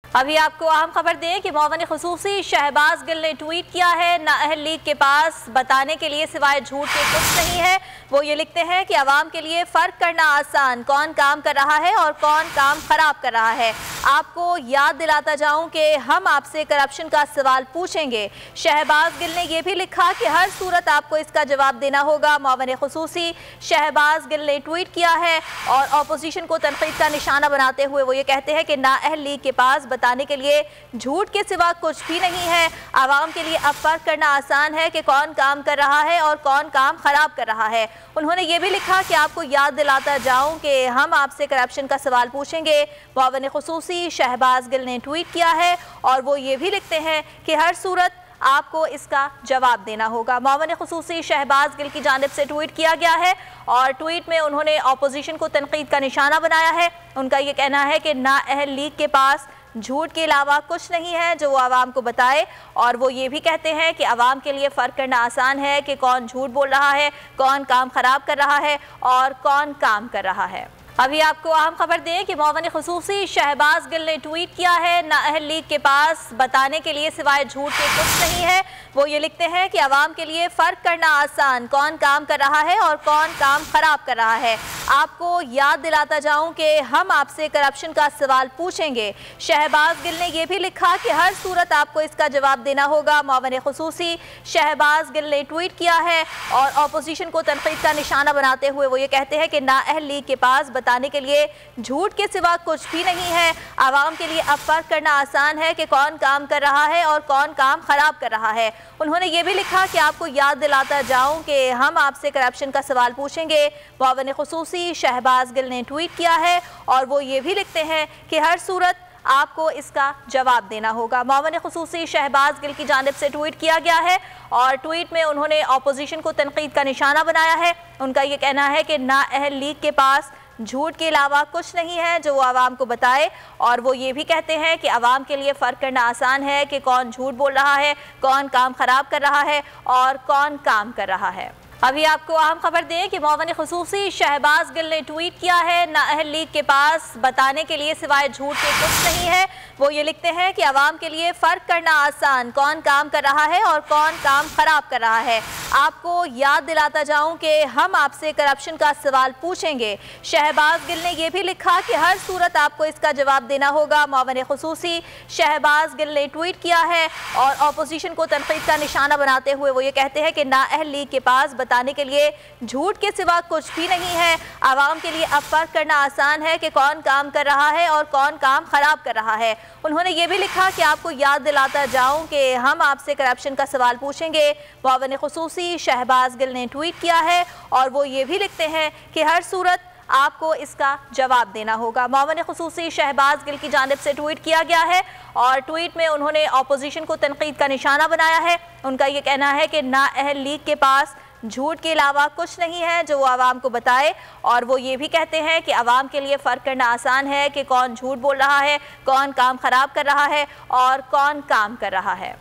अभी आपको अहम खबर दें कि मुअव्विन खुसूसी शहबाज गिल ने ट्वीट किया है, नाअहल लीग के पास बताने के लिए सिवाय झूठ के कुछ नहीं है। वो ये लिखते हैं कि आवाम के लिए फ़र्क करना आसान, कौन काम कर रहा है और कौन काम ख़राब कर रहा है। आपको याद दिलाता जाऊं कि हम आपसे करप्शन का सवाल पूछेंगे। शहबाज गिल ने यह भी लिखा कि हर सूरत आपको इसका जवाब देना होगा। मुअव्विन खुसूसी शहबाज गिल ने ट्वीट किया है और अपोजिशन को तनकीद का निशाना बनाते हुए वो ये कहते हैं कि नाअहल लीग के पास बताने के लिए झूठ के सिवा कुछ भी नहीं है। आवाम के लिए अब फर्क करना आसान है कि कौन काम कर रहा है और कौन काम खराब कर रहा है। उन्होंने ये भी लिखा कि आपको याद दिलाता जाऊं कि हम आपसे करप्शन का सवाल पूछेंगे। मुअव्विन खुसूसी शहबाज गिल ने ट्वीट किया है और वो ये भी लिखते हैं कि हर सूरत आपको इसका जवाब देना होगा। मुअव्विन खुसूसी शहबाज गिल की जानिब से ट्वीट किया गया है और ट्वीट में उन्होंने अपोजिशन को तनकीद का निशाना बनाया है। उनका ये कहना है कि नाअहल लीग के पास झूठ के अलावा कुछ नहीं है जो वो आवाम को बताए, और वो ये भी कहते हैं कि आवाम के लिए फ़र्क करना आसान है कि कौन झूठ बोल रहा है, कौन काम ख़राब कर रहा है और कौन काम कर रहा है। अभी आपको अहम खबर दें कि मुअव्विन खुसूसी शहबाज गिल ने ट्वीट किया है, नाअहल लीग के पास बताने के लिए सिवाय झूठ के कुछ नहीं है। वो ये लिखते हैं कि आवाम के लिए फ़र्क करना आसान, कौन काम कर रहा है और कौन काम ख़राब कर रहा है। आपको याद दिलाता जाऊं कि हम आपसे करप्शन का सवाल पूछेंगे। शहबाज गिल ने यह भी लिखा कि हर सूरत आपको इसका जवाब देना होगा। मुअव्विन खुसूसी शहबाज गिल ने ट्वीट किया है और अपोजिशन को तनकीद का निशाना बनाते हुए वो ये कहते हैं कि नाअहल लीग के पास बताने के लिए झूठ के सिवा कुछ भी नहीं है। आवाम के लिए अब फर्क करना आसान है कि कौन काम कर रहा है और कौन काम खराब कर रहा है। उन्होंने ये भी लिखा कि आपको याद दिलाता जाऊं कि हम आपसे करप्शन का सवाल पूछेंगे। मुअव्विन खुसूसी शहबाज गिल ने ट्वीट किया है और वो ये भी लिखते हैं कि हर सूरत आपको इसका जवाब देना होगा। मुअव्विन खुसूसी शहबाज गिल की जानिब से ट्वीट किया गया है और ट्वीट में उन्होंने अपोजिशन को तनकीद का निशाना बनाया है। उनका ये कहना है कि नाअहल लीग के पास झूठ के अलावा कुछ नहीं है जो वो आवाम को बताए, और वो ये भी कहते हैं कि आवाम के लिए फ़र्क करना आसान है कि कौन झूठ बोल रहा है, कौन काम ख़राब कर रहा है और कौन काम कर रहा है। अभी आपको अहम खबर दें कि मुअव्विन खुसूसी शहबाज गिल ने ट्वीट किया है, नाअहल लीग के पास बताने के लिए सिवाय झूठ के कुछ नहीं है। वो ये लिखते हैं कि आवाम के लिए फ़र्क करना आसान, कौन काम कर रहा है और कौन काम ख़राब कर रहा है। आपको याद दिलाता जाऊं कि हम आपसे करप्शन का सवाल पूछेंगे। शहबाज गिल ने यह भी लिखा कि हर सूरत आपको इसका जवाब देना होगा। मुअव्विन खुसूसी शहबाज गिल ने ट्वीट किया है और अपोजिशन को तनकीद का निशाना बनाते हुए वो ये कहते हैं कि नाअहल लीग के पास बताने के लिए झूठ के सिवा कुछ भी नहीं है। आवाम के लिए अब फर्क करना आसान है कि कौन काम कर रहा है और कौन काम खराब कर रहा है। उन्होंने ये भी लिखा कि आपको याद दिलाता जाऊं कि हम आपसे करप्शन का सवाल पूछेंगे। मुअव्विन खुसूसी शहबाज गिल ने ट्वीट किया है और वो ये भी लिखते हैं कि हर सूरत आपको इसका जवाब देना होगा। मुअव्विन खुसूसी शहबाज गिल की जानिब से ट्वीट किया गया है और ट्वीट में उन्होंने अपोजिशन को तनकीद का निशाना बनाया है। उनका ये कहना है कि नाअहल लीग के पास झूठ के अलावा कुछ नहीं है जो वो आवाम को बताए, और वो ये भी कहते हैं कि आवाम के लिए फ़र्क करना आसान है कि कौन झूठ बोल रहा है, कौन काम ख़राब कर रहा है और कौन काम कर रहा है।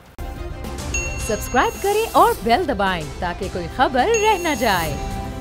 सब्सक्राइब करें और बेल दबाएं ताकि कोई खबर रह न जाए।